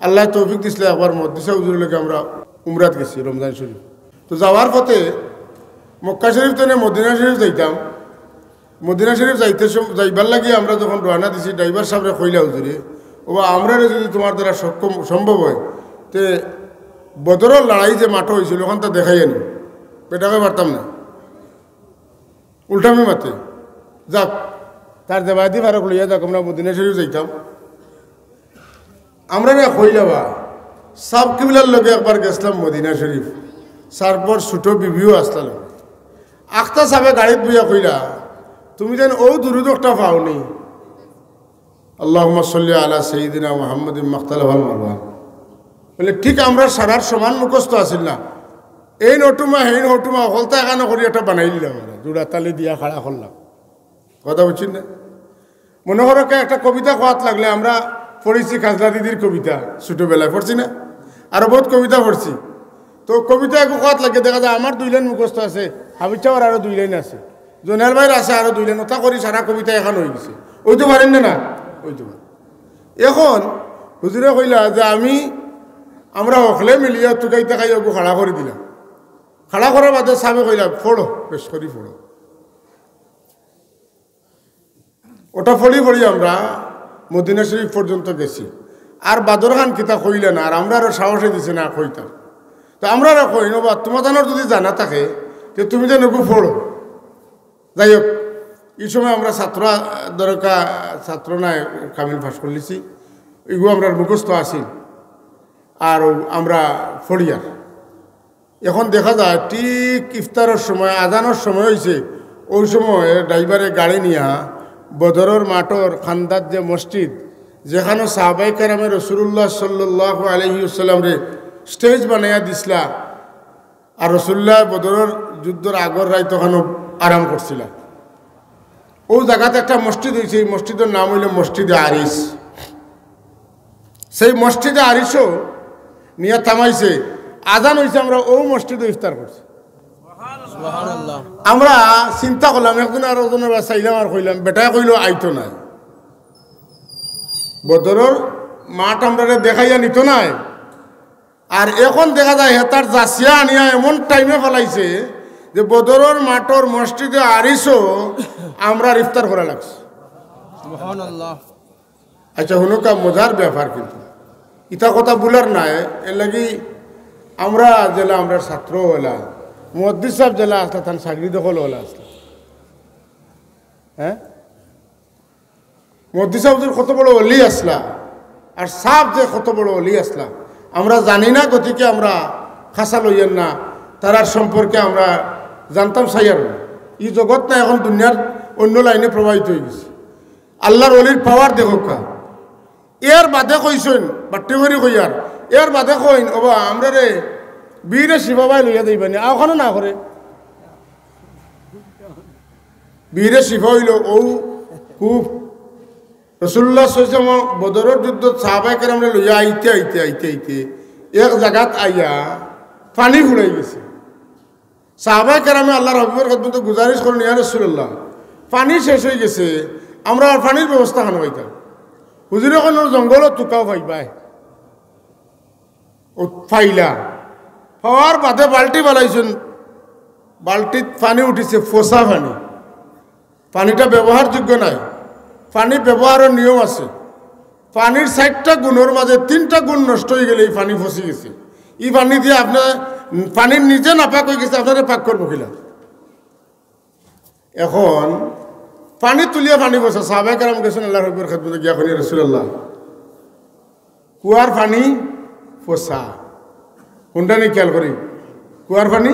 আল্লাহ তৌফিক দিছিল একবার মদ্দিসা হুজুরের লগে আমরা উমরাত গেছি রমজান শরীফ। তো যাওয়ার পথে মক্কা শরীফ তো মদিনা শরীফ যাইতাম। মদিনা শরীফ যাইবার লাগিয়ে আমরা যখন রওনা দিছি ড্রাইভার সাহেবরে কইলা হুজুরে ও আমরা যদি তোমার দ্বারা সক্ষম সম্ভব হয় তে বদরের লড়াই যে মাঠ হয়েছিল ওখান তা দেখাই আনি, পেটাকে পারতাম না, উল্টামি মাতে যাক তার দেবাদি ফারক লইয়া যাক আমরা মদিনা শরীফ যাইতাম। আমরা না কইলাবা সাব কিবলার লগে একবার গেছিলাম মদিনা শরীফ, তারপর ছোটো বিবিও আসলাম। আখতা সাবে গাড়িত বইয়া কইলা তুমি যেন ও দুরুদ একটা পাওনি, আল্লাহুম্মা সাল্লি আলা সাইয়্যিদিনা মুহাম্মাদিন মাখতালাফাল মারওয়ান। বলে ঠিক আমরা সারার সমান মুখস্থ আসিল না, এই নটুমা হেই নটুমা হলতা এখানে করি একটা বানাই দিলাম, জোড়া তালি দিয়া খাড়া করলাম। কথা বুঝছেন না? মনে করো একটা কবিতা কোয়াত লাগলে আমরা পড়েছি খাজলা দিদির কবিতা, ছোটোবেলায় পড়ছি না, আরও বহুত কবিতা পড়ছি। তো কবিতা একটু কোয়াত লাগে দেখা যায় আমার 2 লাইন মুখস্থ আছে, হাবিজ চাওয়ার আরও 2 লাইন আছে, জোনাল ভাইয়ের আছে আরও 2 লাইন, ওটা করি সারা কবিতা এখন হয়ে গেছে। ওইতে পারেন না? ওইতে পারেন। এখন হুজুরে কইলা যে আমরা হকলে মিলিয়া টুকাইতে খাই ওগু খাড়া করে দিলাম। খাড়া করার বাদে সাবে কইলা ফোড়ো, বেশ করি ফোড়ো। ওটা ফড়ি আমরা মদিনা শরীফ পর্যন্ত গেছি। আর বাদর খান কিতা কইলে না, আর আমরা আরও সাহসে দিছে না কইতাম। তো আমরা আরও কই নবা তোমার যদি জানা থাকে যে তুমি যে নগু ফোড়ো। যাই হোক এই সময় আমরা ছাত্র নাই কামিল পাস করলিছি, এগুলো আমরা মুখস্থ আসি আর আমরা ফড়িয়ার। এখন দেখা যায় ঠিক ইফতারের সময় আজানোর সময় হয়েছে, ওই সময় ড্রাইভারে গাড়ি নিয়া বদরের মাঠর খান্দার যে মসজিদ যেখানে সাহাবায়ে কেরামে রাসূলুল্লাহ সাল্লাল্লাহু আলাইহি ওয়াসাল্লাম রে স্টেজ বানাইয়া দিছিলা, আর রাসূলুল্লাহ বদরের যুদ্ধের আগর রাত ওখানে আরাম করছিল। ওই জায়গাতে একটা মসজিদ হয়েছে, এই মসজিদের নাম হইল মসজিদে আরিস। সেই মসজিদে আরিসও নিয়ে থামাইছে, আজান হয়েছে, আমরা ও মসজিদে ইফতার করছি। আমরা চিন্তা করলাম একজন আর ওজনের চাইলাম আর কইলাম, বেটা কইল আইতো নাই, বদরের মাঠ আমরা দেখাইয়া নিত নাই। আর এখন দেখা যায় হেতার জাসিয়া আনিয়া এমন টাইমে ফেলাইছে যে বদরের মাঠর মসজিদে আরিসও আমরা ইফতার করা লাগছে। আচ্ছা হুনুকা মজার ব্যাপার, কিন্তু ইটা কথা বলার নাই। এর লাগি আমরা জেলা আমরা ছাত্র হলা মুহাদ্দিস সাহেব জেলা আসলা তান চাকরি দখল হলা আসলা। হ্যাঁ মুহাদ্দিস সাহেব কত বড় অলি আসলা, আর সাহেব যে কত বড় অলি আসলা আমরা জানি না, গতিকে আমরা খাসা লইয়েন না, তারার সম্পর্কে আমরা জানতাম সাইয়ার। এই জগৎ না এখন দুনিয়ার অন্য লাইনে প্রবাহিত হয়ে গেছে। আল্লাহর অলির পাওয়ার দেখো কা, এর বাদে কইসেন বাট্টি করি কইয়ার, এর বাদে কইন ওবা আমরা রে বীরে শিবাবাই লইয়া দিবানি ওখানে না করে। বীরে শিফা হইল ও খুব রাসূলুল্লাহ সাল্লাল্লাহু আলাইহি ওয়াসাল্লাম বদরের যুদ্ধ সাহাবায়ে কেরামরে লইয়া আইতে এক জায়গাত আইয়া পানি ফুরাই গেছে। সাহাবায়ে কেরামে আল্লাহর হাবিবের খেদমতে গুজারিশ করেন, ইয়া রাসূলুল্লাহ পানি শেষ হয়ে গেছে, আমরা আর পানির ব্যবস্থা খানো পাইতাম। হুজুরে কোন জঙ্গলত টুকাও পাইবাই, ও ফাইলা পাওয়ার বাদে বাল্টি বানাইছেন, বাল্টিত পানি উঠিছে ফোসা পানি, পানিটা ব্যবহারযোগ্য নাই। পানি ব্যবহারের নিয়ম আছে, পানির 60টা গুণের মাঝে 3টা গুণ নষ্ট হয়ে গেলে এই পানি ফসে গেছে। এই পানি দিয়ে আপনার পানির নিজে নাপাক হয়ে গেছে, আপনারা পাক করবো কিনা? এখন পানি তুলিয়া পানি বসা সাহাবায়ে কেরাম গেছেন আল্লাহর রাসূলের খেদমতে গিয়া কইলেন, রাসূলুল্লাহ কুয়ার পানি ফসা, কোনটা নেই খেয়াল করি, কুয়ার পানি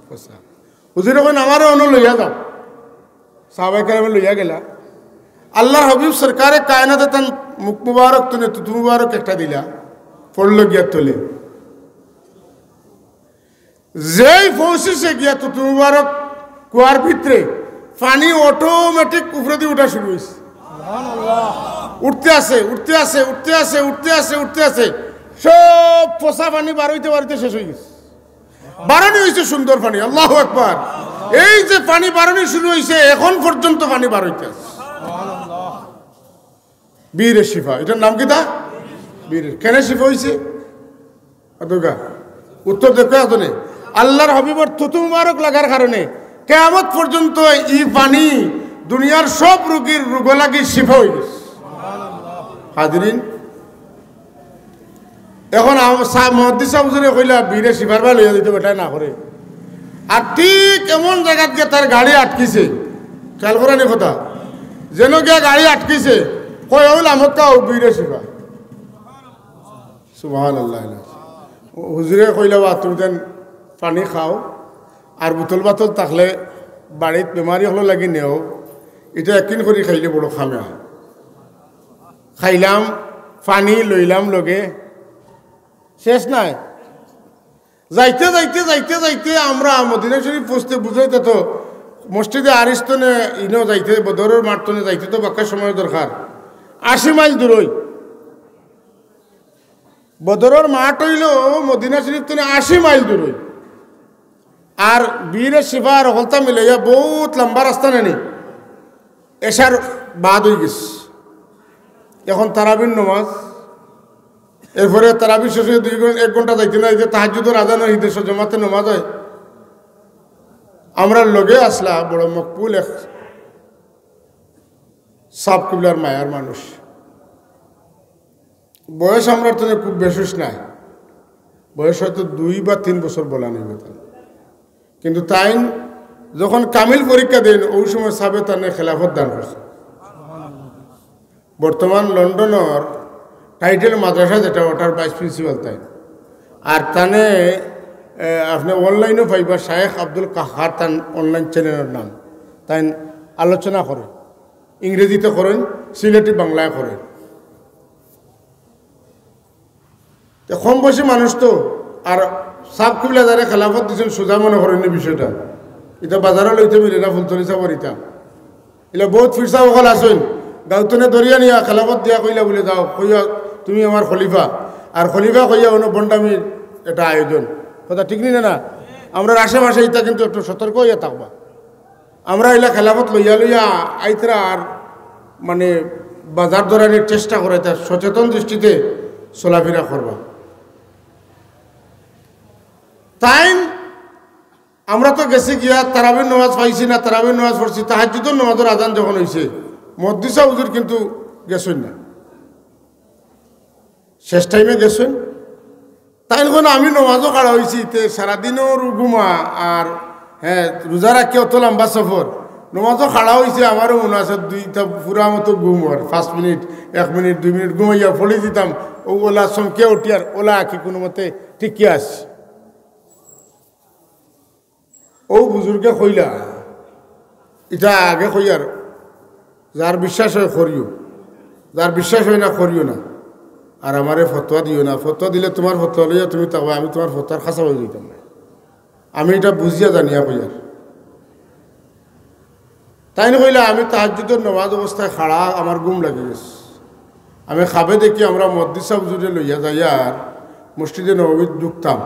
ফসা। হুজুর কইন আমারও অন্য লইয়া যাও। সাহাবায়ে কেরাম লইয়া গেলা। আল্লাহর হাবিব সরকারে কায়নাতে তান মুখ মুবারক তুনে তুতু মুবারক একটা দিলা, পড়ল গিয়া তোলে। যেই পৌঁছেছে গিয়া তুতু মুবারক কুয়ার ভিতরে, পানি অটোমেটিক উপরে দিয়ে উঠা শুরু হয়েছে। উঠতে আসে উঠতে আসে উঠতে আসে উঠতে আসে উঠতে আসে, সব ফসা পানি বারোইতে বারোইতে শেষ হয়ে গেছে। বারণি হয়েছে সুন্দর পানি, আল্লাহু আকবার। এই যে পানি বারণি শুরু হয়েছে, এখন পর্যন্ত পানি বারোইতে আছে। বীরে শিফা, এটার নাম কি তা? বীরের কেন শিফা হয়েছে উত্তর দেখো এতনে আল্লাহর হাবিবর থুতু মুবারক লাগার কারণে কিয়ামত পর্যন্ত এই পানি দুনিয়ার সব রোগীর রোগ লাগি শিফা হয়ে গেছে হাজিরিন এখন মুহাদ্দিস সাহেব হুজুরে কইলা বীরে শিফার বা লইয়া দিতে বেটা না করে আর ঠিক এমন জায়গাত গিয়ে তার গাড়ি আটকিছে খেয়াল করানি কথা যেন গিয়া গাড়ি আটকিছে কই হইল আমকা বীরে শিফা সুবহানাল্লাহ হুজুরে কইলা বা তুমি যেন পানি খাও আর বোতল বাতল থাকলে বাড়িত বেমারি হলো লাগি নেও এটা একদিন করে খাইলে বড় খামে খাইলাম পানি লইলাম লগে শেষ নাই যাইতে যাইতে যাইতে যাইতে আমরা মদিনা শরীফ পৌঁছতে বুঝাইতে তো মসজিদে আরিস্তনে ইনো যাইতে বদরের মাঠতনে যাইতে তো বাক্কা সময় দরকার 80 মাইল দূরই বদরের মাঠ হইল মদিনা শরীফ তনে 80 মাইল দূরই আর বীরে শিফা আর হলতা মিলাইয়া বহুত লম্বা রাস্তা নেই এসার বাদ হয়ে গেছে এখন তারাবির নমাজ এরপরে তারাবির শেষে 1 ঘন্টা যাইতে না যে তাহাজ্জুদের আজান হয় ঈদের জমাতে নমাজ হয় আমরা লগে আসলা বড় মকবুল এক সাব কিবলার মায়ার মানুষ বয়স আমরা তো খুব বেশিস নাই বয়স হয়তো 2 বা 3 বছর বলা নেই কিন্তু তাই যখন কামিল পরীক্ষা দেন ওই সময় সাবে তানে খেলাফত দান করছে বর্তমান লন্ডনের টাইটেল মাদ্রাসা যেটা ওটার ভাইস প্রিন্সিপাল তাই আর তানে আপনি অনলাইনও পাইবা শায়েখ আব্দুল কাহার তান অনলাইন চ্যানেলের নাম তাই আলোচনা করেন ইংরেজিতে করেন সিলেটি বাংলায় করেন কম বয়সী মানুষ তো আর সাব কিবলা যারা খেলাফত দিচ্ছেন সোজা মনে করেন বিষয়টা এটা বাজারে লইতে মিলে না ফুলতলি চাবর এটা এগুলো বহুত ফিরসা সকল আসেন গাউতনে দরিয়া নিয়া খেলাফত দিয়া কইলা বলে যাও কইয়া তুমি আমার খলিফা আর খলিফা কইয়া কোনো বন্ডামির এটা আয়োজন কথা ঠিক নি না আমরা আশেপাশে এটা কিন্তু একটু সতর্ক হইয়া থাকবা আমরা এলা খেলাফত লইয়া লইয়া আইতরা আর মানে বাজার দরানির চেষ্টা করে তার সচেতন দৃষ্টিতে চলাফেরা করবা তাই আমরা তো গেছি গিয়া তারাবির নামাজ পাইছি না তারাবির নামাজ পড়ছি তাহাজ্জুদের নামাজের আজান যখন হয়েছে মুহাদ্দিস হুজুর কিন্তু গেছেন না শেষ টাইমে গেছেন তাই যখন আমি নামাজও কাড়া হয়েছি তে সারাদিনও ঘুমা আর হ্যাঁ রোজা রাখি অত লম্বা সফর নামাজও খাড়া হয়েছে আমারও মনে আছে 2টা পুরা মতো ঘুম আর 5 মিনিট 1 মিনিট 2 মিনিট ঘুমাইয়া ফলি দিতাম ও ওলা চমকে উঠি আর ওলা আঁকি কোনো মতে ঠিকই আসি ও বুজুর্গে কইলা এটা আগে কই আর যার বিশ্বাস হয় করিও যার বিশ্বাস হয় না করিও না আর আমারে ফতোয়া দিও না ফতোয়া দিলে তোমার ফতোয়া লইয়া তুমি তাকবা আমি তোমার ফতোয়ার খাসা হয়ে যেতাম না আমি এটা বুঝিয়া জানিয়া কই আর তাই না কইলা আমি তাহাজ্জুদের নামাজ অবস্থায় খাড়া আমার ঘুম লাগে গেছে আমি খাবে দেখি আমরা মুহাদ্দিস সাহেব হুজুরে লইয়া যাই আর মসজিদে নববীর ঢুকতাম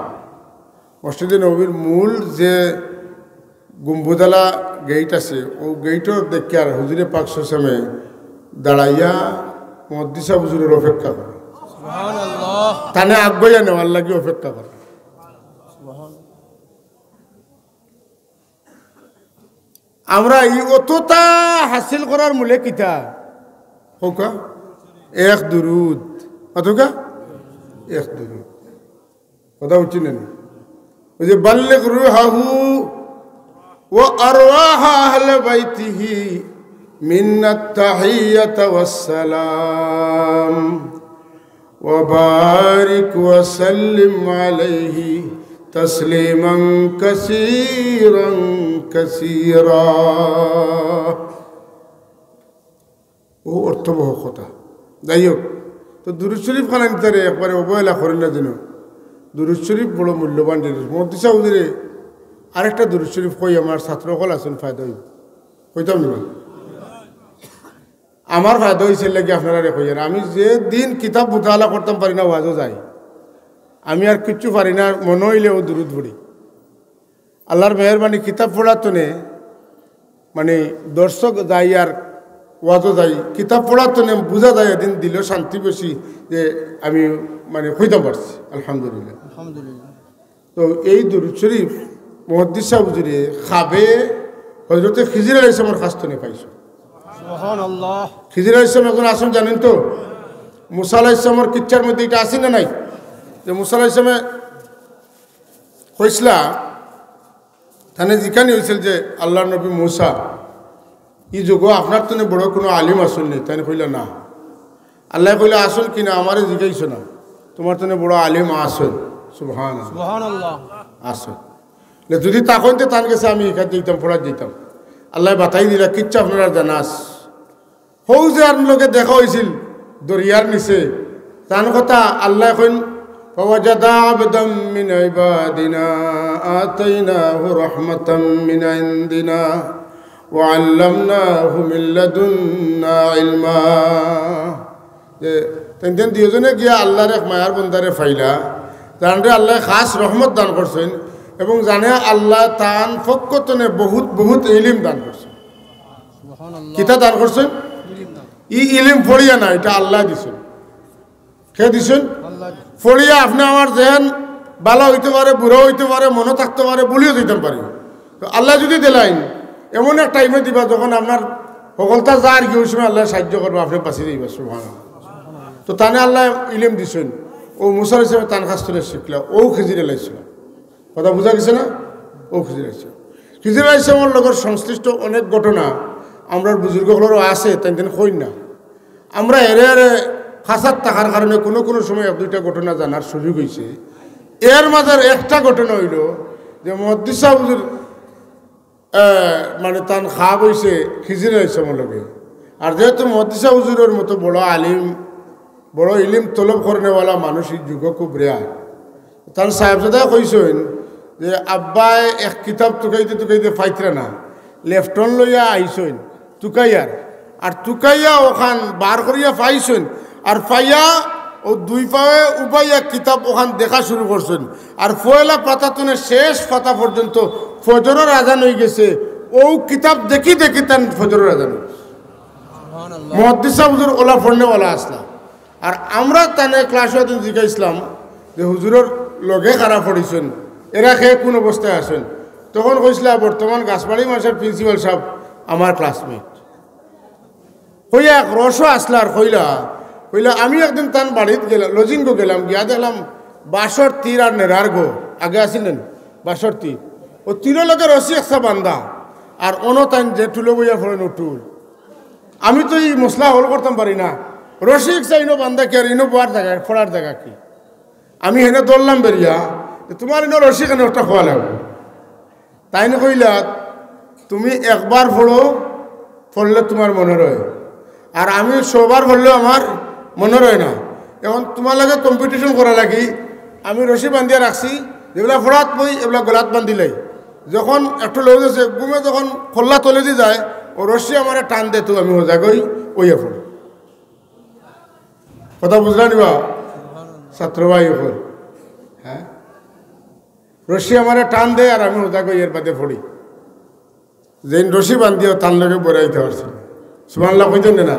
মসজিদে নববীর মূল যে গুম্বুদালা গেট আছে ও গেটও দেখি আর হুজুরে পাক সসমে দাঁড়াইয়া মুহাদ্দিস সাহেব হুজুরের অপেক্ষা করে তানে আগুয়া নেওয়ার লাগে অপেক্ষা করে আমরা এই অতটা হাসিল করার মূলে কিতা হোকা এক দুরুদ অতকা এক দুরুদ কথা উঠছি না ওই যে বাল্লিগ রুহাহু ওয়া আরওয়াহ আহলে বাইতিহি মিন্নাত তাহিয়াত ওয়াস সালাম ওয়া বারিক ওয়া সাল্লিম আলাইহি তসলিমান কাসীরান কাসীরা ও অর্থবহ কথা যাই হোক তো দুরূদ শরীফ খানান তারে একবারে অবহেলা করেন না যেন দুরূদ শরীফ বড় মূল্যবান জিনিস মুহাদ্দিস হুজুরে আরেকটা দুরূদ শরীফ কই আমার ছাত্রসকল আছেন ফায়দা হইব কইতাম না আমার ফায়দা হয়েছে লাগে আপনারা কইয়ার আমি যে দিন কিতাব মুতালা করতাম পারি না ওয়াজও যাই আমি আর কিচ্ছু পারি না মনে হইলেও দুরূদ পড়ি আল্লাহর মেহরবানি কিতাব পড়ার তনে মানে দর্শক যাই আর ওয়াজও যাই কিতাব পড়ার তো বোঝা যায় এদিন দিল শান্তি বেশি যে আমি মানে হইতে পারছি আলহামদুলিল্লাহ। আলহামদুলিল্লাহ। তো এই দুরূদ শরীফ মুহাদ্দিস সাহেব হুজুরে খাবে হযরতে খিজির আলাইহিস সালামের কাছ থেকে পাইছো। সুবহানাল্লাহ। খিজির আলাইহিস সালাম এখন আসেন জানেন তো, মুসা আলাইহিস সালামের কিচ্ছার মধ্যে এটা আছে না নাই, যে মুসা আলাইহিস সালামে কইসলা তানে যেখানে হয়েছিল যে আল্লাহ নবী মুসা ই যুগ আপনার তো বড় কোনো আলিম আসুন নেই, তাই কইল না। আল্লাহ কইলে আসুন কিনা আমারে জিজ্ঞাইছ না, তোমার তো বড় আলিম আসুন। সুবহানাল্লাহ। আসুন যদি তখন তো তার কাছে আমি এখানে যেতাম পড়া যেতাম। আল্লাহ বাতাই দিলা কিচ্ছা আপনারা জানাস হৌ যে আর লোকে দেখা হয়েছিল দরিয়ার নিচে তার কথা আল্লাহ এখন فوجد عبدا من عبادنا آتيناه رحمة من عندنا وعلمناه من لدنا علما। তেন দুজনে গিয়া আল্লাহর এক মায়ার বন্দারে ফাইলা জানরে আল্লাহ খাস রহমত দান করছেন এবং জানে আল্লাহ তান ফক্কতনে বহুত বহুত ইলিম দান করছেন। কিতা দান করছেন? ই ইলিম পড়িয়া না, এটা আল্লাহ দিছেন। কে দিছেন? ফড়িয়া আপনি আমার যেন বালা হইতে পারে, বুড়ো হইতে পারে, মনে থাকতে পারে, বলিও দিতে পারি। তো আল্লাহ যদি দিলাইন এমন এক টাইমে দিবা যখন আপনার সকলতা যা আর কি ওই সময় আল্লাহ সাহায্য করবো, আপনি বাঁচিয়ে যাইবা। সুবহানাল্লাহ। তো তানে আল্লাহ ইলিম দিছেন। ও মুসা হিসেবে তান কাছ থেকে শিখলা, ও খিজির আলাইছিল। কথা বোঝা গেছে না? ও খিজির আলাইছিল। খিজির আলাইসলামের লগর সংশ্লিষ্ট অনেক ঘটনা আমরা বুজুর্গগুলোরও আছে, তাই দিন কই না। আমরা এরে এরে খাসার থাকার কারণে কোনো কোনো সময় এক দুইটা ঘটনা জানার সুযোগ হয়েছে। এর মাঝের একটা ঘটনা হইল যে মুহাদ্দিস সাহেব হুজুর মানে তান খাব হয়েছে খিজির আলাইসলামের লগে। আর যেহেতু মুহাদ্দিস সাহেব হুজুরের মতো বড় আলিম, বড় ইলিম তলব করেনেওয়ালা মানুষ এই যুগ খুব রেয়ার। তার সাহেবজাদা কইছেন যে আব্বাই এক কিতাব টুকাইতে টুকাইতে ফাইতরা না, লেফটন লইয়া আইসেন টুকাইয়ার, আর টুকাইয়া ওখান বার করিয়া পাইছেন, আর পাইয়া ও দুই পায়ে উপাইয়া কিতাব ওখান দেখা শুরু করছেন। আর পয়লা পাতা তুনে শেষ পাতা পর্যন্ত ফজরের আজান হয়ে গেছে। ও কিতাব দেখি দেখি তান ফজরের আজান মুহাদ্দিস সাহেব হুজুর ওলা ফড়নেওয়ালা আসলা। আর আমরা তানে ক্লাসে জিজ্ঞাসলাম যে হুজুরের লগে খারাপ পড়িছেন, এরা খেয়ে কোন অবস্থায় আসেন? তখন কইসলা বর্তমান গাছবাড়ি মাসের প্রিন্সিপাল সাহেব আমার ক্লাসমেট। কইয়া এক রসও আসলা আর কইলা আমি একদিন তান বাড়িতে গেলাম, লজিঙ্গ গেলাম, গিয়া দেখলাম বাঁশর তীর আর নেড়ার গো আগে আসিলেন বাঁশর তীর, ও তীরের লগে রসি একটা বান্ধা, আর অনো তান যে টুলো বইয়া ফোড়েন ও টুল। আমি তো এই মশলা হল করতাম পারি না, রসি ইনো বান্ধা কি আর ইনো বোয়ার জায়গা ফোড়ার জায়গা কি? আমি হেনে দৌড়লাম বেরিয়া, তোমার ইনো রসি কেন একটা খোয়া লাগবে? তাই না কইলা তুমি একবার ফোড়ো, ফোড়লে তোমার মনে রয়, আর আমি সবার ফোড়লেও আমার মনে রয় না। এখন তোমার লাগে কম্পিটিশন করা লাগি আমি রশি বান্ধিয়া রাখছি, যেগুলা ফোড়াত বই এগুলা গলাত বান্ধিলাই, যখন একটু লোক আছে ঘুমে যখন খোল্লা তলে দিয়ে যায় ও রশি আমার টান দে, তো আমি হোজাগই ওইয়া ফোড়ি। কথা বুঝলা নিবা ছাত্র ভাই ওপর? হ্যাঁ, রশি আমার টান দে আর আমি হোজাগই এর বাদে ফোড়ি। যেন রশি বান্ধিও তার লগে বরাইতে পারছি। সুবহানাল্লাহ কইতেন না?